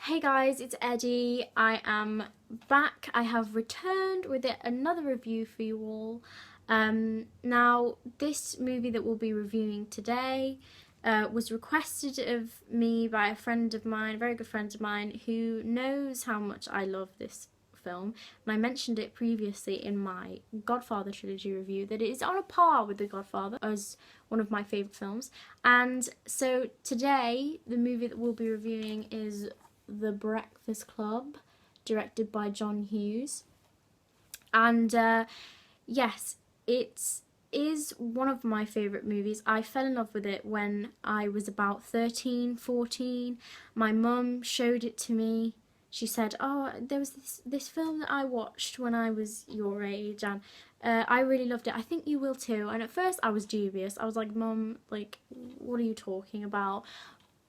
Hey guys, it's Eddie. I am back. I have returned with another review for you all. Now, this movie that we'll be reviewing today was requested of me by a friend of mine, a very good friend of mine, who knows how much I love this film. And I mentioned it previously in my Godfather trilogy review that it is on a par with The Godfather as one of my favourite films. And so today, the movie that we'll be reviewing is The Breakfast Club, directed by John Hughes. And yes, it is one of my favourite movies. I fell in love with it when I was about 13, 14. My mum showed it to me. She said, "Oh, there was this film that I watched when I was your age, and I really loved it. I think you will too." And at first, I was dubious. I was like, "Mum, like, what are you talking about?"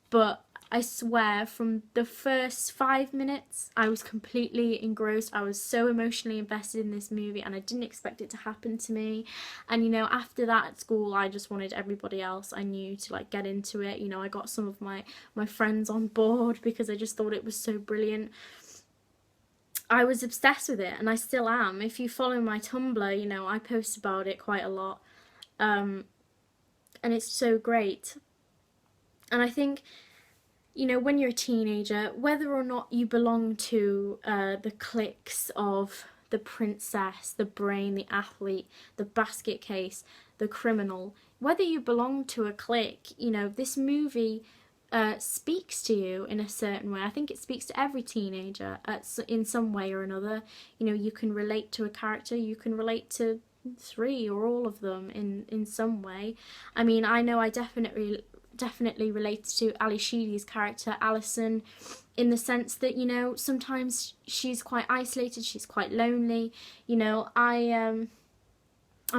But I swear, from the first 5 minutes, I was completely engrossed. I was so emotionally invested in this movie, and I didn't expect it to happen to me. And after that at school, I just wanted everybody else I knew to like get into it. I got some of my friends on board because I just thought it was so brilliant. I was obsessed with it, and I still am. If you follow my Tumblr, I post about it quite a lot, and it's so great. And I think when you're a teenager, whether or not you belong to the cliques of the princess, the brain, the athlete, the basket case, the criminal, whether you belong to a clique, this movie speaks to you in a certain way. I think it speaks to every teenager in some way or another. You can relate to a character, you can relate to three or all of them in some way. I mean, I know I definitely relates to Ali Sheedy's character Alison, in the sense that sometimes she's quite isolated, she's quite lonely. I'm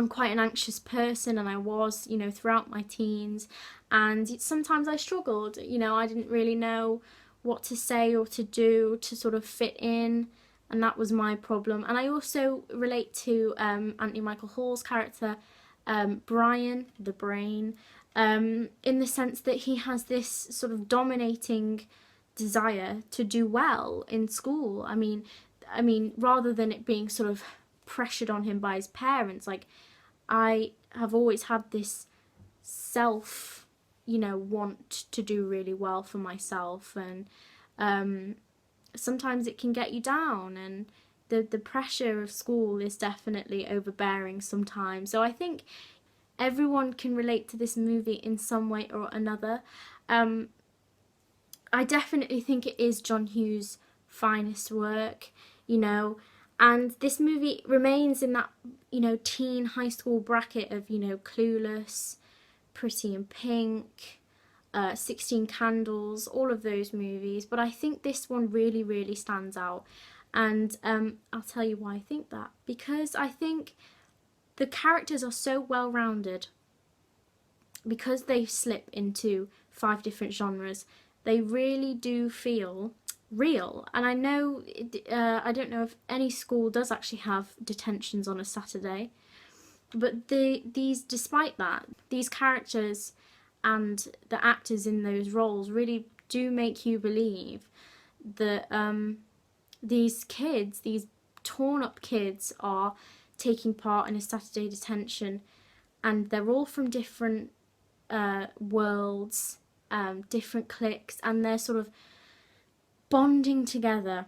quite an anxious person, and I was throughout my teens, and sometimes I struggled. I didn't really know what to say or to do to sort of fit in, and that was my problem. And I also relate to Anthony Michael Hall's character, Brian, the brain, in the sense that he has this sort of dominating desire to do well in school. I mean, rather than it being sort of pressured on him by his parents, like, I have always had this self, want to do really well for myself, and sometimes it can get you down, and the pressure of school is definitely overbearing sometimes. So I think everyone can relate to this movie in some way or another. I definitely think it is John Hughes' finest work, and this movie remains in that, teen high school bracket of, Clueless, Pretty in Pink, 16 Candles, all of those movies. But I think this one really, really stands out. And I'll tell you why I think that. Because I think the characters are so well rounded, because they slip into 5 different genres. They really do feel real. And I know, I don't know if any school does actually have detentions on a Saturday, but despite that, these characters and the actors in those roles really do make you believe that these kids, these torn up kids, are taking part in a Saturday detention, and they're all from different worlds, different cliques, and they're sort of bonding together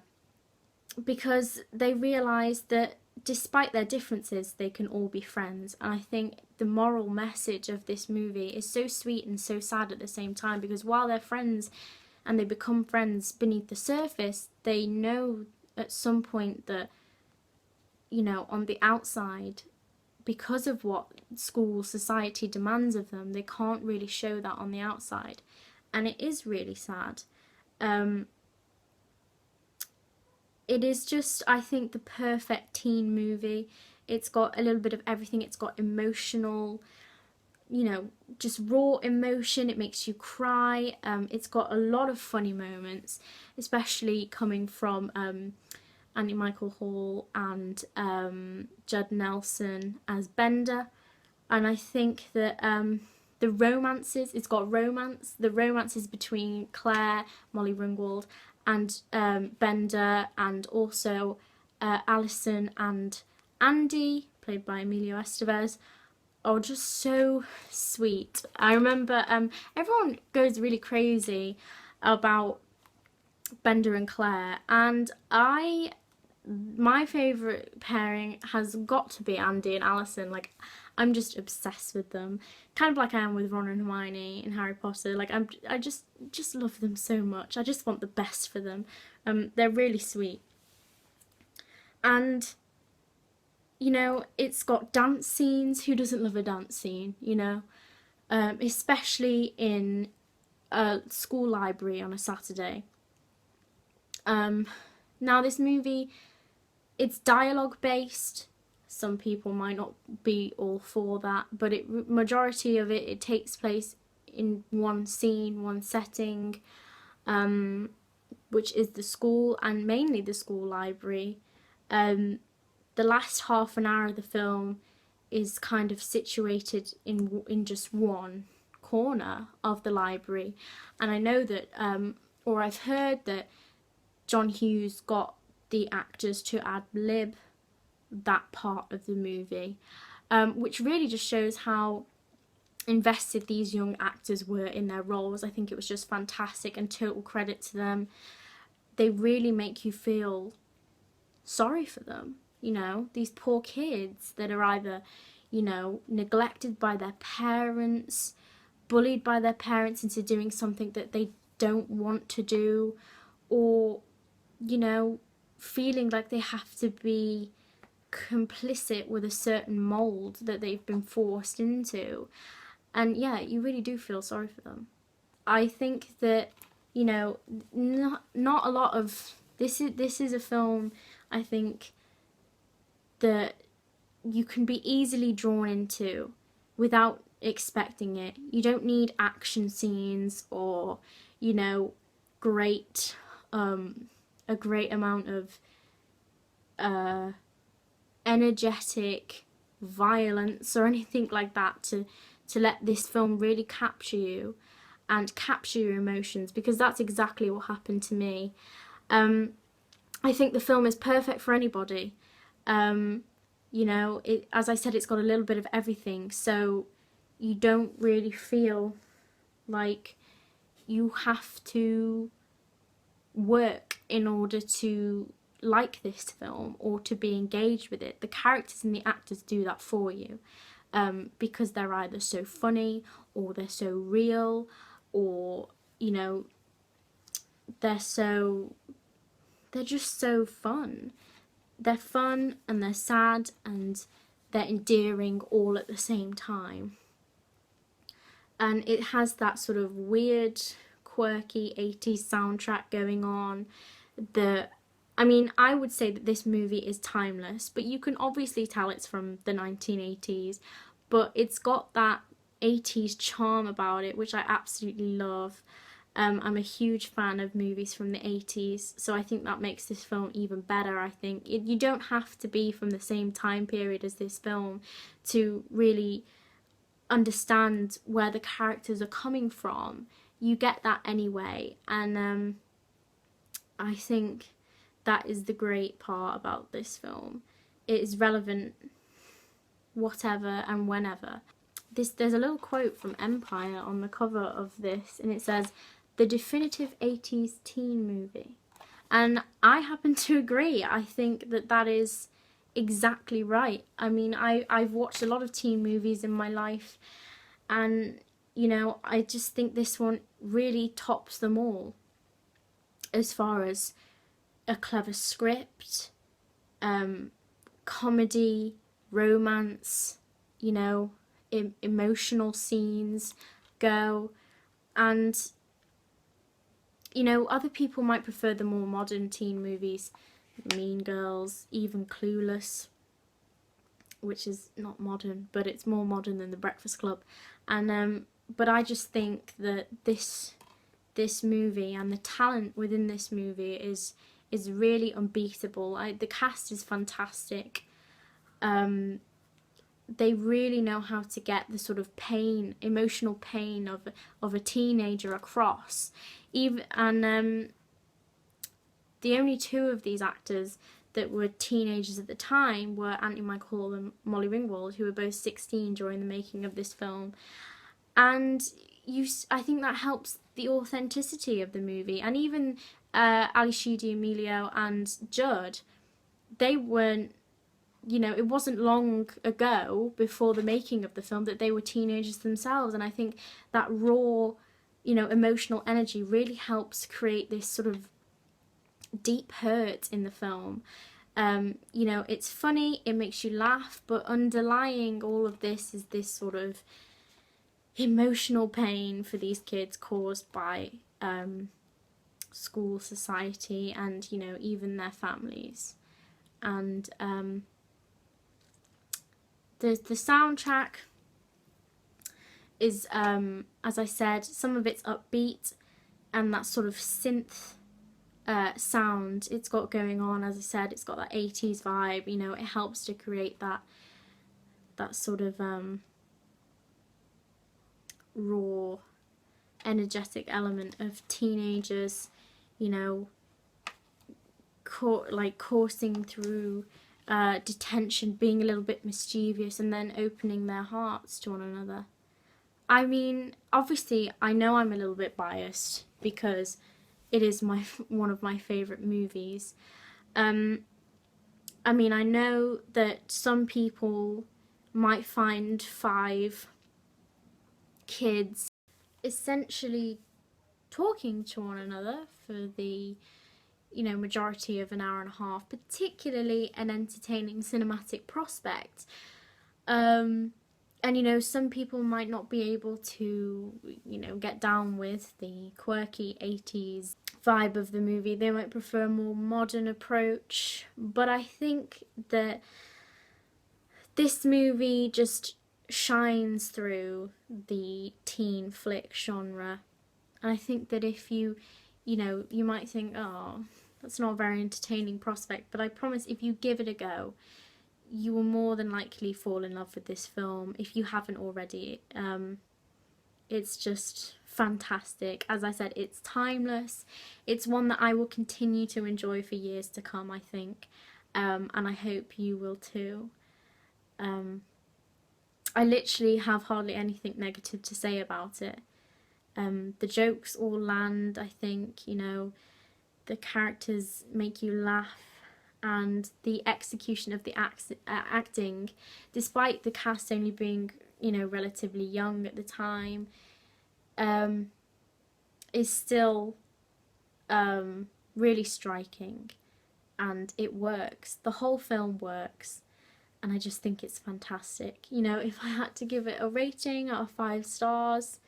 because they realise that despite their differences, they can all be friends. And I think the moral message of this movie is so sweet and so sad at the same time, because while they're friends and they become friends beneath the surface, they know at some point that, on the outside, because of what school society demands of them, they can't really show that on the outside. And it is really sad. It is just, I think, the perfect teen movie. It's got a little bit of everything. It's got emotional, just raw emotion. It makes you cry. It's got a lot of funny moments, especially coming from Anthony Michael Hall and Judd Nelson as Bender. And I think that it's got romance. The romances between Claire, Molly Ringwald, and Bender, and also Alison and Andy, played by Emilio Estevez, are just so sweet. I remember everyone goes really crazy about Bender and Claire, and my favourite pairing has got to be Andy and Alison. Like, I'm just obsessed with them, kind of like I am with Ron and Hermione in Harry Potter. Like, I just love them so much. I just want the best for them. They're really sweet, and you know, it's got dance scenes. Who doesn't love a dance scene? You know, especially in a school library on a Saturday. Now this movie, it's dialogue based. Some people might not be all for that, but majority of it takes place in one scene, one setting, which is the school, and mainly the school library. The last half an hour of the film is kind of situated in just one corner of the library, and I know that, or I've heard that John Hughes got the actors to ad-lib that part of the movie, which really just shows how invested these young actors were in their roles. I think it was just fantastic, and total credit to them. They really make you feel sorry for them, you know, these poor kids that are either, you know, neglected by their parents, bullied by their parents into doing something that they don't want to do, or, you know, feeling like they have to be complicit with a certain mold that they've been forced into. And yeah, you really do feel sorry for them. I think that, you know, not a lot of this is a film, I think, that you can be easily drawn into without expecting it. You don't need action scenes or, you know, great a great amount of energetic violence or anything like that to let this film really capture you and capture your emotions, because that's exactly what happened to me. I think the film is perfect for anybody. You know, as I said, it's got a little bit of everything, so you don't really feel like you have to work in order to like this film or to be engaged with it. The characters and the actors do that for you, because they're either so funny or they're so real, or, you know, they're just so fun. They're fun and they're sad and they're endearing all at the same time. And it has that sort of weird, quirky 80s soundtrack going on. I mean, I would say that this movie is timeless, but you can obviously tell it's from the 1980s, but it's got that 80s charm about it, which I absolutely love. I'm a huge fan of movies from the 80s, so I think that makes this film even better. I think you don't have to be from the same time period as this film to really understand where the characters are coming from. You get that anyway, and I think that is the great part about this film. It is relevant whatever and whenever. There's a little quote from Empire on the cover of this, and it says, "The definitive 80s teen movie." And I happen to agree. I think that that is exactly right. I mean, I've watched a lot of teen movies in my life, and, you know, I just think this one really tops them all as far as a clever script, comedy, romance, you know, emotional scenes go. And, you know, other people might prefer the more modern teen movies, Mean Girls, even Clueless, which is not modern, but it's more modern than The Breakfast Club. And but I just think that this movie and the talent within this movie is really unbeatable. The cast is fantastic. They really know how to get the sort of pain, emotional pain of a teenager across. the only two of these actors that were teenagers at the time were Anthony Michael Hall and Molly Ringwald, who were both 16 during the making of this film. And I think that helps the authenticity of the movie. And even Ali Sheedy, Emilio, and Judd, they weren't, you know, it wasn't long ago before the making of the film that they were teenagers themselves. And I think that raw, you know, emotional energy really helps create this sort of deep hurt in the film. You know, it's funny, it makes you laugh, but underlying all of this is this sort of emotional pain for these kids caused by school, society, and, you know, even their families. And the soundtrack is, as I said, some of it's upbeat and that sort of synth sound it's got going on. As I said, it's got that 80s vibe, you know, it helps to create that sort of raw, energetic element of teenagers, you know, coursing through detention, being a little bit mischievous, and then opening their hearts to one another. I mean, obviously, I know I'm a little bit biased because it is one of my favourite movies. I mean, I know that some people might find 5 kids essentially talking to one another for the, you know, majority of an hour and a half, particularly an entertaining cinematic prospect. And, you know, some people might not be able to, you know, get down with the quirky 80s vibe of the movie. They might prefer a more modern approach. But I think that this movie just shines through the teen flick genre. And I think that if you know, you might think, oh, that's not a very entertaining prospect, but I promise if you give it a go, you will more than likely fall in love with this film if you haven't already. It's just fantastic. As I said, it's timeless. It's one that I will continue to enjoy for years to come, I think. And I hope you will too. I literally have hardly anything negative to say about it. The jokes all land, I think, you know, the characters make you laugh, and the execution of the acting, despite the cast only being, you know, relatively young at the time, is still really striking, and it works. The whole film works, and I just think it's fantastic. You know, if I had to give it a rating out of 5 stars,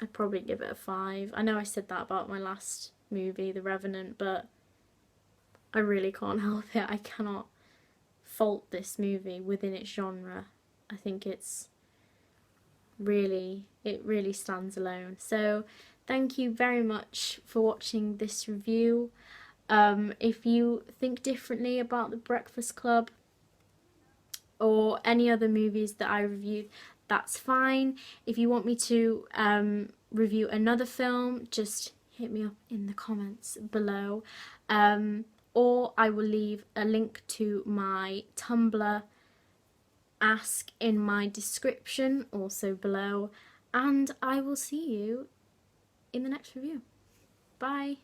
I'd probably give it a 5. I know I said that about my last movie, The Revenant, but I really can't help it. I cannot fault this movie within its genre. I think it really stands alone. So thank you very much for watching this review. If you think differently about The Breakfast Club or any other movies that I reviewed, that's fine. If you want me to review another film, just hit me up in the comments below. Or I will leave a link to my Tumblr ask in my description, also below. And I will see you in the next review. Bye.